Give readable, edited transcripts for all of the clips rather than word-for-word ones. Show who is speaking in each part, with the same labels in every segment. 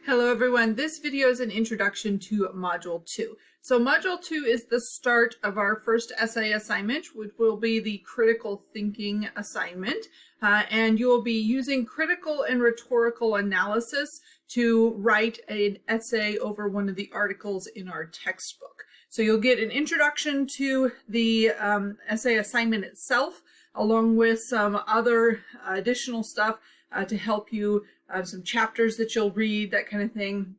Speaker 1: Hello everyone, this video is an introduction to Module 2. So Module 2 is the start of our first essay assignment, which will be the critical thinking assignment. And you will be using critical and rhetorical analysis to write an essay over one of the articles in our textbook. So you'll get an introduction to the essay assignment itself, along with some other additional stuff to help you, some chapters that you'll read, that kind of thing,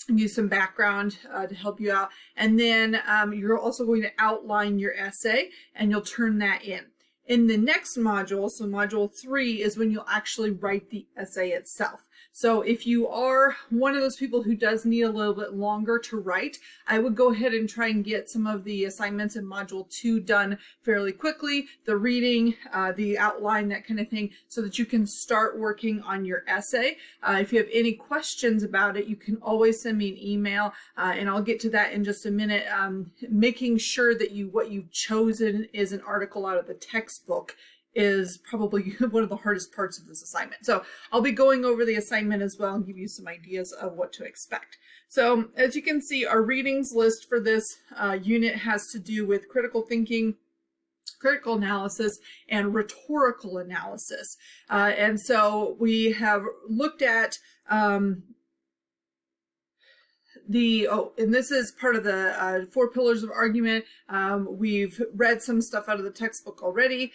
Speaker 1: and use some background to help you out. And then you're also going to outline your essay and you'll turn that in. In the next module, so module 3, is when you'll actually write the essay itself. So if you are one of those people who does need a little bit longer to write, I would go ahead and try and get some of the assignments in module 2 done fairly quickly, the reading, the outline, that kind of thing, so that you can start working on your essay. If you have any questions about it, you can always send me an email, and I'll get to that in just a minute. Making sure that what you've chosen is an article out of the textbook is probably one of the hardest parts of this assignment. So I'll be going over the assignment as well and give you some ideas of what to expect. So as you can see, our readings list for this unit has to do with critical thinking, critical analysis, and rhetorical analysis. And so we have looked at and this is part of the 4 pillars of argument. We've read some stuff out of the textbook already.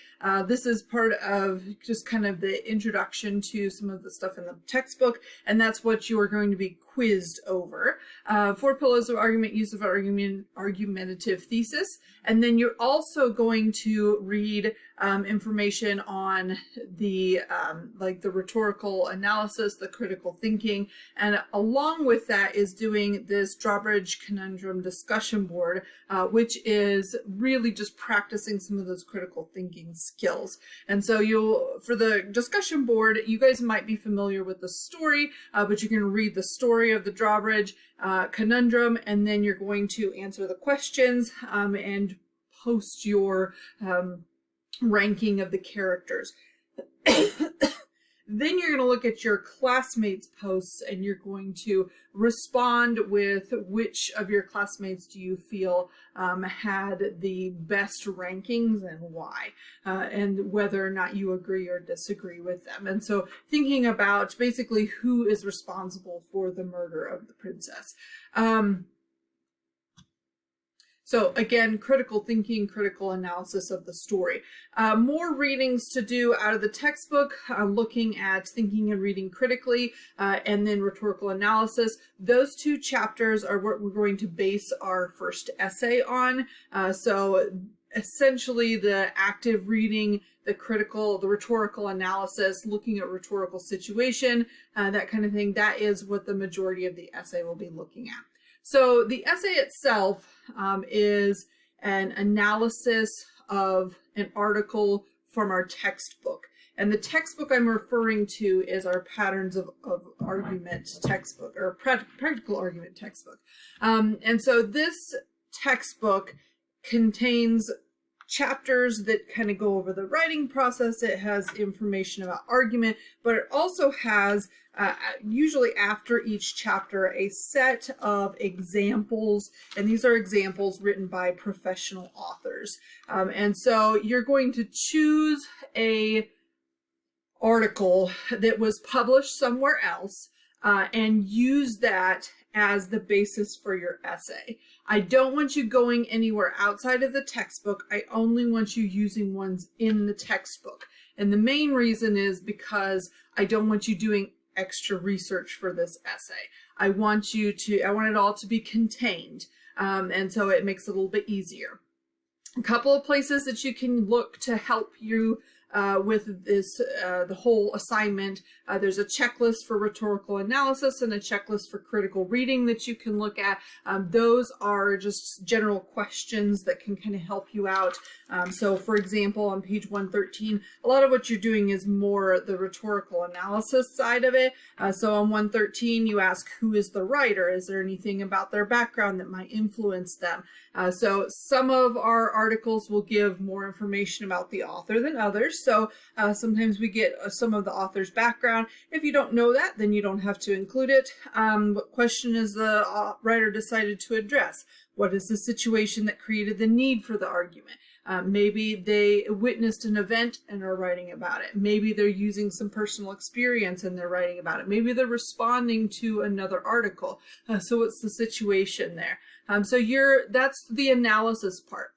Speaker 1: This is part of just kind of the introduction to some of the stuff in the textbook, and that's what you are going to be quizzed over. 4 pillars of argument, use of argumentative thesis, and then you're also going to read information on the like the rhetorical analysis, the critical thinking, and along with that is doing this drawbridge conundrum discussion board, which is really just practicing some of those critical thinking skills. And so for the discussion board, you guys might be familiar with the story, but you can read the story of the drawbridge conundrum, and then you're going to answer the questions and post your ranking of the characters. Then you're going to look at your classmates' posts and you're going to respond with which of your classmates do you feel had the best rankings and why, and whether or not you agree or disagree with them. And so thinking about basically who is responsible for the murder of the princess. So again, critical thinking, critical analysis of the story. More readings to do out of the textbook, looking at thinking and reading critically, and then rhetorical analysis. Those 2 chapters are what we're going to base our first essay on. So essentially the active reading, the rhetorical analysis, looking at rhetorical situation, that kind of thing, that is what the majority of the essay will be looking at. So the essay itself is an analysis of an article from our textbook. And the textbook I'm referring to is our Patterns of Argument textbook, or Practical Argument textbook. And so this textbook contains chapters that kind of go over the writing process. It has information about argument, but it also has usually after each chapter a set of examples, and these are examples written by professional authors. And so you're going to choose a article that was published somewhere else and use that as the basis for your essay. I don't want you going anywhere outside of the textbook. I only want you using ones in the textbook. And the main reason is because I don't want you doing extra research for this essay. I want it all to be contained. And so it makes it a little bit easier. A couple of places that you can look to help you with this, the whole assignment. There's a checklist for rhetorical analysis and a checklist for critical reading that you can look at. Those are just general questions that can kind of help you out. So for example, on page 113, a lot of what you're doing is more the rhetorical analysis side of it. So on 113, you ask, who is the writer? Is there anything about their background that might influence them? So some of our articles will give more information about the author than others. So sometimes we get some of the author's background. If you don't know that, then you don't have to include it. What question is the writer decided to address? What is the situation that created the need for the argument? Maybe they witnessed an event and are writing about it. Maybe they're using some personal experience and they're writing about it. Maybe they're responding to another article. So what's the situation there? So that's the analysis part.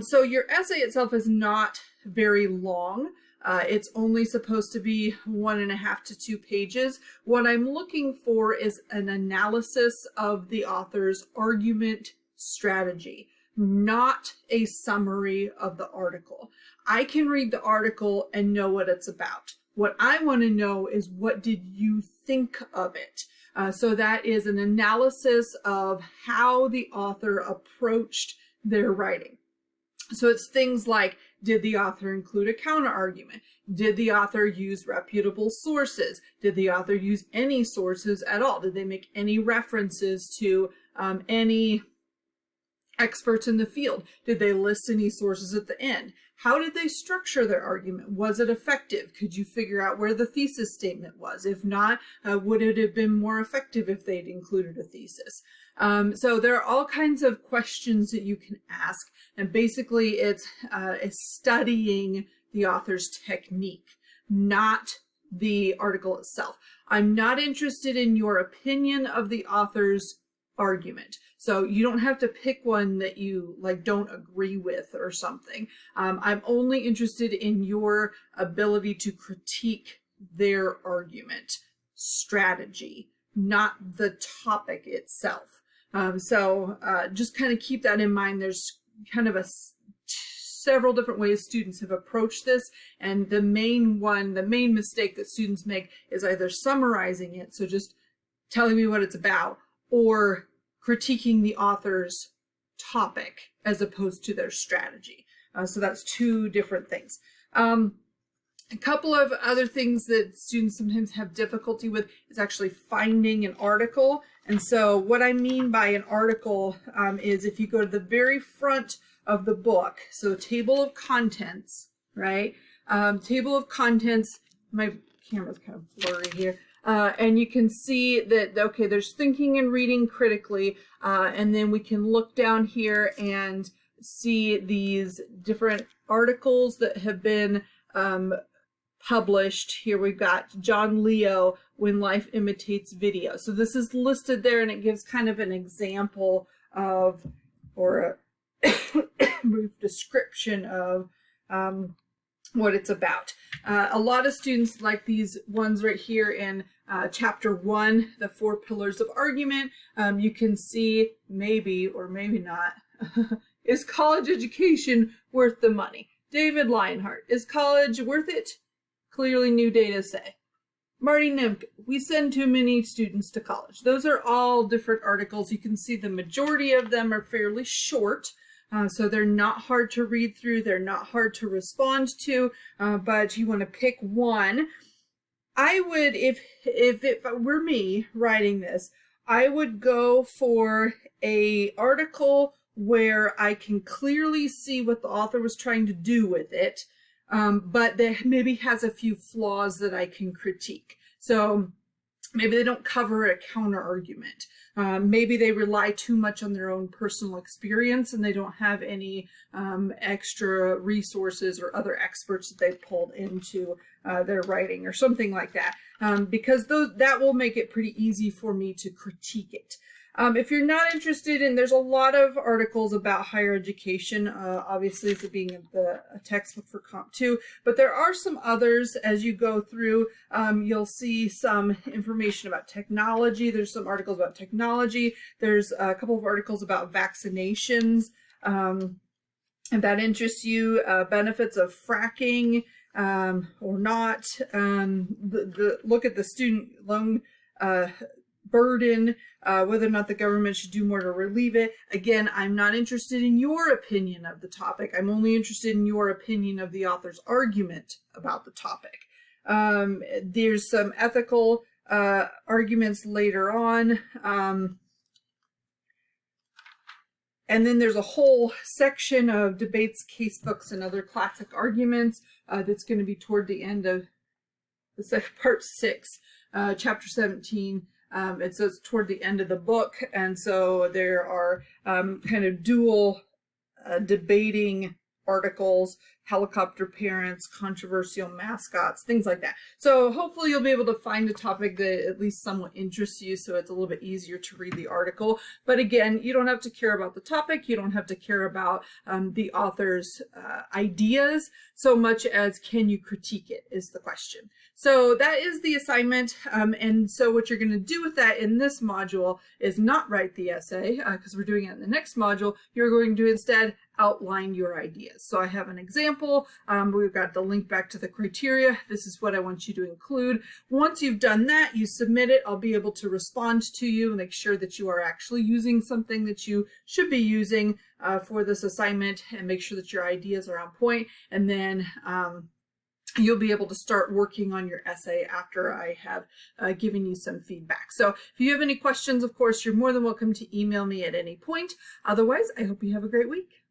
Speaker 1: So your essay itself is not very long. It's only supposed to be 1.5 to 2 pages. What I'm looking for is an analysis of the author's argument strategy, not a summary of the article. I can read the article and know what it's about. What I want to know is, what did you think of it? So that is an analysis of how the author approached their writing. So it's things like, did the author include a counter argument? Did the author use reputable sources? Did the author use any sources at all? Did they make any references to any experts in the field? Did they list any sources at the end? How did they structure their argument? Was it effective? Could you figure out where the thesis statement was? If not, would it have been more effective if they'd included a thesis? So there are all kinds of questions that you can ask, and basically it's studying the author's technique, not the article itself. I'm not interested in your opinion of the author's argument. So you don't have to pick one that you don't agree with or something. I'm only interested in your ability to critique their argument strategy, not the topic itself. So just kind of keep that in mind. There's kind of several different ways students have approached this, and the main mistake that students make is either summarizing it, so just telling me what it's about, or critiquing the author's topic as opposed to their strategy. So that's 2 different things. A couple of other things that students sometimes have difficulty with is actually finding an article. And so what I mean by an article is, if you go to the very front of the book, so table of contents, right? Table of contents, my camera's kind of blurry here. And you can see that, okay, there's thinking and reading critically, and then we can look down here and see these different articles that have been published. Here we've got John Leo, When Life Imitates Video. So this is listed there, and it gives kind of an example of, or a brief description of what it's about. A lot of students like these ones right here in chapter 1, the 4 pillars of argument. You can see, maybe or maybe not, is college education worth the money? David Lionheart, is college worth it? Clearly new data say. Marty Nimk, we send too many students to college. Those are all different articles. You can see the majority of them are fairly short. So they're not hard to read through. They're not hard to respond to, but you want to pick one. I would, if it were me writing this, I would go for a article where I can clearly see what the author was trying to do with it, but that maybe has a few flaws that I can critique. So maybe they don't cover a counter argument. Maybe they rely too much on their own personal experience and they don't have any extra resources or other experts that they've pulled into their writing or something like that, because that will make it pretty easy for me to critique it. If you're not interested in, there's a lot of articles about higher education, obviously as it being a textbook for Comp 2, but there are some others as you go through. You'll see some information about technology. There's some articles about technology. There's a couple of articles about vaccinations. If that interests you, benefits of fracking or not, look at the student loan burden, whether or not the government should do more to relieve it. Again, I'm not interested in your opinion of the topic. I'm only interested in your opinion of the author's argument about the topic. There's some ethical arguments later on. And then there's a whole section of debates, casebooks, and other classic arguments. that's going to be toward the end of the second part 6, chapter 17. It says toward the end of the book, and so there are kind of dual debating articles, helicopter parents, controversial mascots, things like that. So hopefully you'll be able to find a topic that at least somewhat interests you, so it's a little bit easier to read the article. But again, you don't have to care about the topic, you don't have to care about the author's ideas so much as can you critique it is the question. So that is the assignment, and so what you're going to do with that in this module is not write the essay, because we're doing it in the next module. You're going to instead outline your ideas. So I have an example. We've got the link back to the criteria. This is what I want you to include. Once you've done that, you submit it. I'll be able to respond to you and make sure that you are actually using something that you should be using for this assignment, and make sure that your ideas are on point. And then you'll be able to start working on your essay after I have given you some feedback. So if you have any questions, of course, you're more than welcome to email me at any point. Otherwise, I hope you have a great week.